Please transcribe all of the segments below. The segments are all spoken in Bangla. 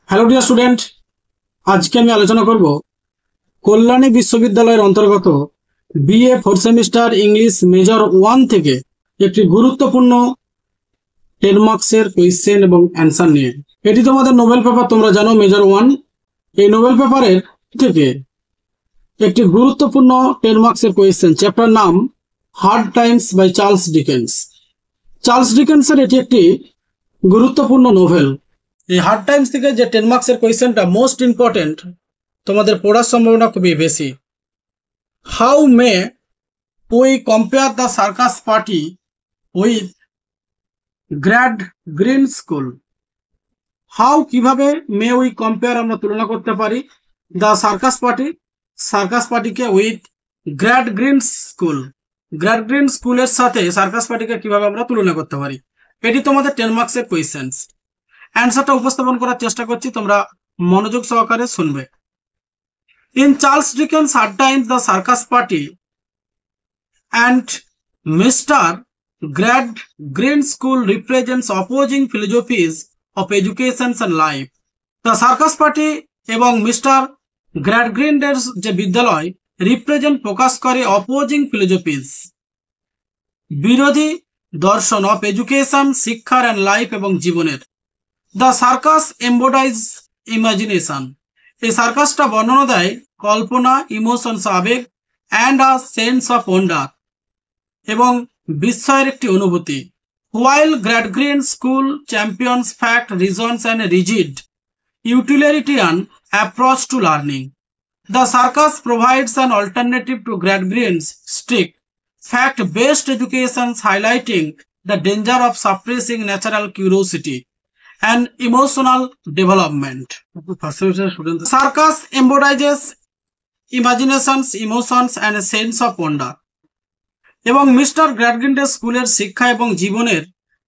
হ্যালো ডিয়ার স্টুডেন্ট, আজকে আমি আলোচনা করব কল্যাণী বিশ্ববিদ্যালয়ের অন্তর্গত বিএ 4 সেমিস্টার ইংলিশ মেজর 1 থেকে একটি গুরুত্বপূর্ণ 10 মার্কসের কোয়েশ্চেন এবং অ্যান্সার নিয়ে। এটি তোমাদের নোবেল পেপার, তোমরা জানো মেজর 1। এই নোবেল পেপারের থেকে একটি গুরুত্বপূর্ণ 10 মার্কসের কোয়েশ্চেন, চ্যাপ্টার নাম Hard Times by Charles Dickens. Charles ডিকেন্সের এটি একটি গুরুত্বপূর্ণ নোভেল। এই হার্ড টাইমস থেকে যে 10 মার্কসের কোয়েশ্চেনটা মোস্ট ইম্পর্টেন্ট, তোমাদের পড়ার সম্ভাবনা খুবই বেশি। How may we compare the circus party with grad green school. How কিভাবে মে উই কম্পেয়ার আমরা তুলনা করতে পারি দ্য সার্কাস পার্টিকে with grad green school. Grad green স্কুলের সাথে সার্কাস পার্টিকে কিভাবে আমরা তুলনা করতে পারি, এটি তোমাদের 10 মার্কসের কোয়েশ্চেন। অ্যান্সারটা উপস্থাপন করার চেষ্টা করছি, তোমরা মনোযোগ সহকারে শুনবে। In Charles Dickens' Hard Times, the Circus Party and Mr. Green School represents opposing philosophies of education and life. The Circus Party এবং মিস্টার গ্র্যাডগ্রিনের যে বিদ্যালয় রিপ্রেজেন্ট প্রকাশ করে অপোজিং ফিলোসফিজ, বিরোধী দর্শন অফ এডুকেশন, শিক্ষার অ্যান্ড লাইফ এবং জীবনের। The circus embodies imagination. এই সার্কাসটা বর্ণনা দেয় কল্পনা, ইমোশনস আবেগ, and a sense of wonder এবং বিস্ময়ের একটি অনুভূতি। While Gradgrind school champions fact, reasons and rigid utilitarian approach to learning, the circus provides an alternative to Gradgrind's strict fact based education, highlighting the danger of suppressing natural curiosity and emotional development. Circus embodies imaginations, emotions and a sense of wonder. এবং মিস্টার গ্র্যাডগ্রিনের স্কুলের শিক্ষা এবং জীবনের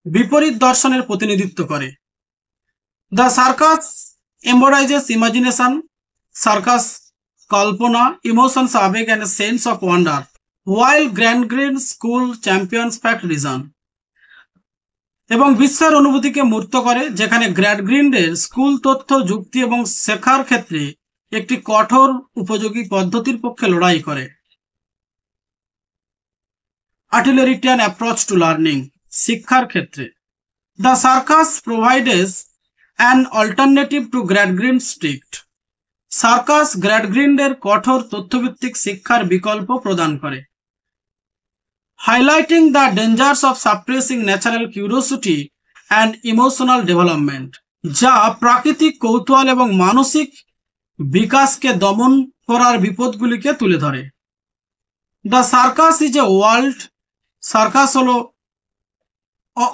বিপরীত দর্শনের প্রতিনিধিত্ব করে। The circus embodies imagination, circus কল্পনা, ইমোশনস আবেগ and a sense of wonder, while Gradgrind school champions fact reason. এবং বিশ্বের অনুভূতিকে মূর্ত করে, যেখানে গ্র্যাডগ্রিনের স্কুল তথ্য, যুক্তি এবং শেখার ক্ষেত্রে একটি কঠোর উপযোগী পদ্ধতির পক্ষে লড়াই করে। আর্টিলারিটিয়ান অ্যাপ্রোচ টু লার্নিং, শিক্ষার ক্ষেত্রে। The circus provides an alternative to Gradgrind strict. Circus গ্র্যাডগ্রিনের কঠোর তথ্যভিত্তিক শিক্ষার বিকল্প প্রদান করে। Highlighting the dangers of suppressing natural curiosity and emotional development, যা প্রাকৃতিক কৌতূহল এবং মানসিক বিকাশকে দমন করার বিপদগুলিকে তুলে ধরে। The circus is a world, circus হলো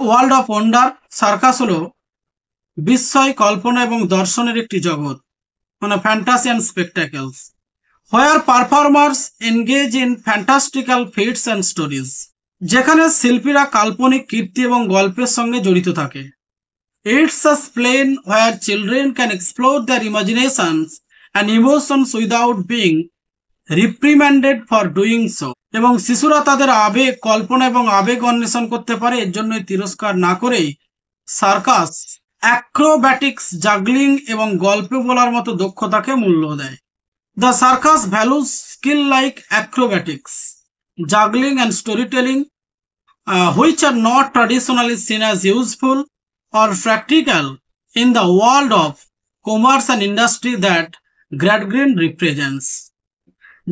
ওয়ার্ল্ড অফ ওয়ান্ডার, সার্কাস হলো বিস্ময়, কল্পনা এবং দর্শনের একটি জগৎ, মানে fantasy and spectacles, where performers engage in fantastical feats and stories, যেখানে শিল্পীরা কাল্পনিক কীর্তি এবং গল্পের সঙ্গে জড়িত থাকে। It's a plane where children can explore their imaginations and emotions without being reprimanded for doing so, এবং শিশুরা তাদের আবেগ, কল্পনা এবং আবেগ অন্বেষণ করতে পারে, এর জন্য তিরস্কার না করেই সার্কাস অ্যাক্রোব্যাটিক্স, জাগলিং এবং গল্প বলার মতো দক্ষতাকে মূল্য দেয়। The circus values skill like acrobatics, juggling and storytelling, which are not traditionally seen as useful or practical in the world of commerce and industry that গ্র্যাডগ্রিন represents.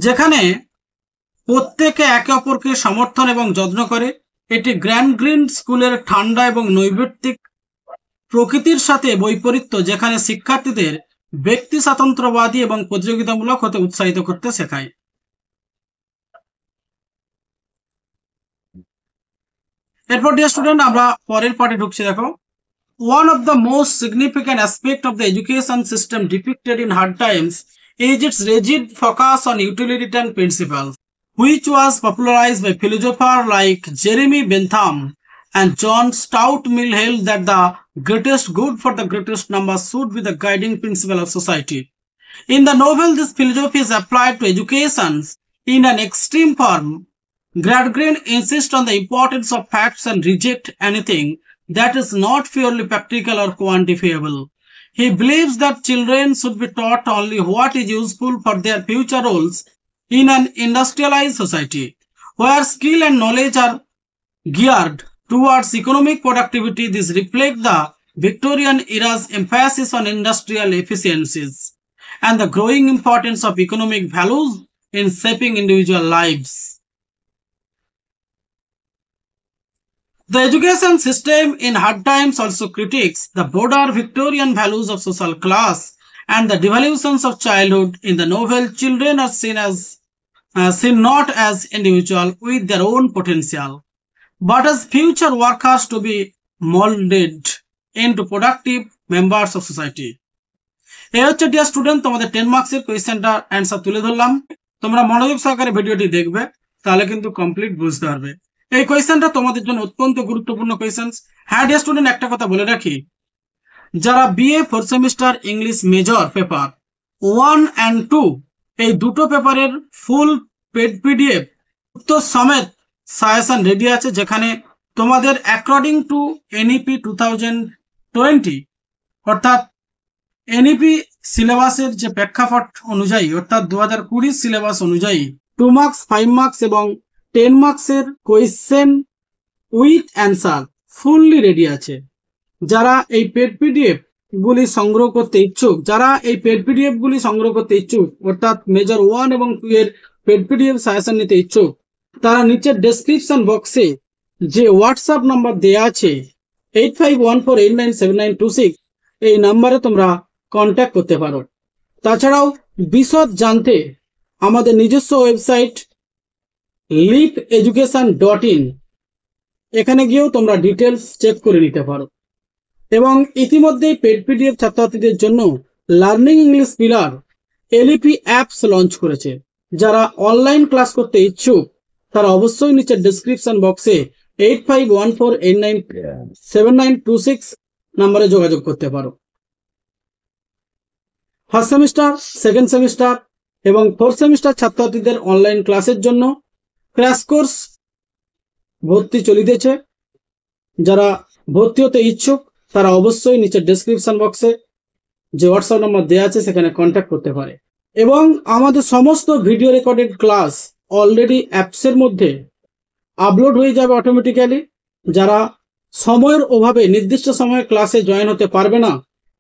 যেখানে প্রত্যেকে একে অপরকে সমর্থন এবং যত্ন করে, এটি গ্র্যাডগ্রিন স্কুলের ঠান্ডা এবং নৈর্ব্যক্তিক প্রকৃতির সাথে বৈপরীত্য, যেখানে শিক্ষার্থীদের ব্যক্তি স্বাতন্ত্র্যবাদী এবং প্রতিযোগিতামূলক হতে উৎসাহিত করতে শেখায়। এরপর ডিয়ার স্টুডেন্ট, আমরা পরের পার্টে ঢুকছি। দেখো, one of the most significant aspect of the education system ডিপিক্টেড in hard Times is its rigid focus on utilitarian principles, which was popularized by philosophers like Jeremy Bentham and John Stuart Mill held that the greatest good for the greatest number should be the guiding principle of society. In the novel, this philosophy is applied to education in an extreme form. Gradgrin insists on the importance of facts and reject anything that is not purely practical or quantifiable. He believes that children should be taught only what is useful for their future roles in an industrialized society, where skill and knowledge are geared towards economic productivity. This reflects the Victorian era's emphasis on industrial efficiencies and the growing importance of economic values in shaping individual lives. The education system in hard times also critiques the broader Victorian values of social class and the devolutions of childhood. In the novel, children are seen not as individuals with their own potential, but as future workers to be molded into productive members of society. এই হচ্ছে ডিয়ার স্টুডেন্ট তোমাদের 10 মার্কসের কোয়েশ্চেনটা অ্যান্সার তুলে ধরলাম। তোমরা মনোযোগ সহকারে ভিডিওটি দেখবে, তাহলে কিন্তু কমপ্লিট বুঝতে পারবে। এই কোয়েশ্চেনটা তোমাদের জন্য অত্যন্ত গুরুত্বপূর্ণ কোয়েশ্চেন। হ্যাঁ ডিয়ার স্টুডেন্ট, একটা কথা বলে রাখি, যারা BA 4 semester English major paper 1 and 2 এই দুটো পেপারের ফুল পেড পিডিএফ উত্তর সমেত সাজেশন রেডি আছে, যেখানে তোমাদের অ্যাকর্ডিং টু এনইপি 2020 অর্থাৎ এনইপি সিলেবাসের যে প্রেক্ষাপট অনুযায়ী অর্থাৎ 2020 সিলেবাস অনুযায়ী 2 মার্কস 5 মার্কস এবং 10 মার্কসের question with answer fully ready আছে। যারা এই পেড পিডিএফ গুলি সংগ্রহ করতে ইচ্ছুক, অর্থাৎ মেজর 1 এবং 2 এর পেড পিডিএফ সাজেশন নিতে ইচ্ছুক, তারা নিচের ডেসক্রিপশন বক্সে যে হোয়াটসঅ্যাপ নাম্বার দেয়া আছে 8514897926 এই নাম্বারে তোমরা কন্ট্যাক্ট করতে পারো। তাছাড়াও বিশদ জানতে আমাদের নিজস্ব ওয়েবসাইট leapeducation.in এখানে গিয়েও তোমরা ডিটেলস চেক করে নিতে পারো। এবং ইতিমধ্যেই পেড পিডিএফ ছাত্রছাত্রীদের জন্য learning English pillar LEP apps launch করেছে। যারা অনলাইন ক্লাস করতে ইচ্ছুক তারা অবশ্যই নিচের ডেসক্রিপশন বক্সে 8514897926 নম্বরে যোগাযোগ করতে পারো। ফার্স্ট সেমিস্টার, সেকেন্ড সেমিস্টার এবং 4th সেমিস্টার ছাত্রছাত্রীদের অনলাইন ক্লাসের জন্য ক্র্যাশ কোর্স ভর্তি চলিতেছে। যারা ভর্তি হতে ইচ্ছুক তারা অবশ্যই নিচের ডেসক্রিপশন বক্সে যে হোয়াটসঅ্যাপ নাম্বার দেওয়া আছে সেখানে কন্ট্যাক্ট করতে পারে। এবং আমাদের সমস্ত ভিডিও রেকর্ডেড ক্লাস অলরেডি অ্যাপসের মধ্যে আপলোড হয়ে যাবে অটোমেটিক্যালি। যারা সময়ের অভাবে নির্দিষ্ট সময়ে ক্লাসে জয়েন হতে পারবে না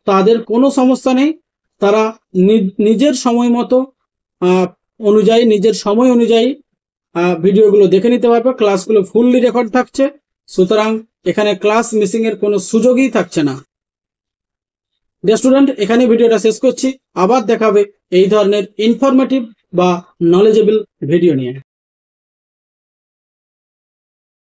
তাদের কোনো সমস্যা নেই, তারা নিজের সময় মতো নিজের সময় অনুযায়ী ভিডিওগুলো দেখে নিতে পারবে। ক্লাসগুলো ফুললি রেকর্ড থাকছে, সুতরাং এখানে ক্লাস মিসিং এর কোনো সুযোগই থাকছে না। ডিয়ার স্টুডেন্ট, এখানে ভিডিওটা শেষ করছি। আবার দেখাবে এই ধরনের ইনফরমেটিভ বা নলেজেবল ভিডিও নিয়ে।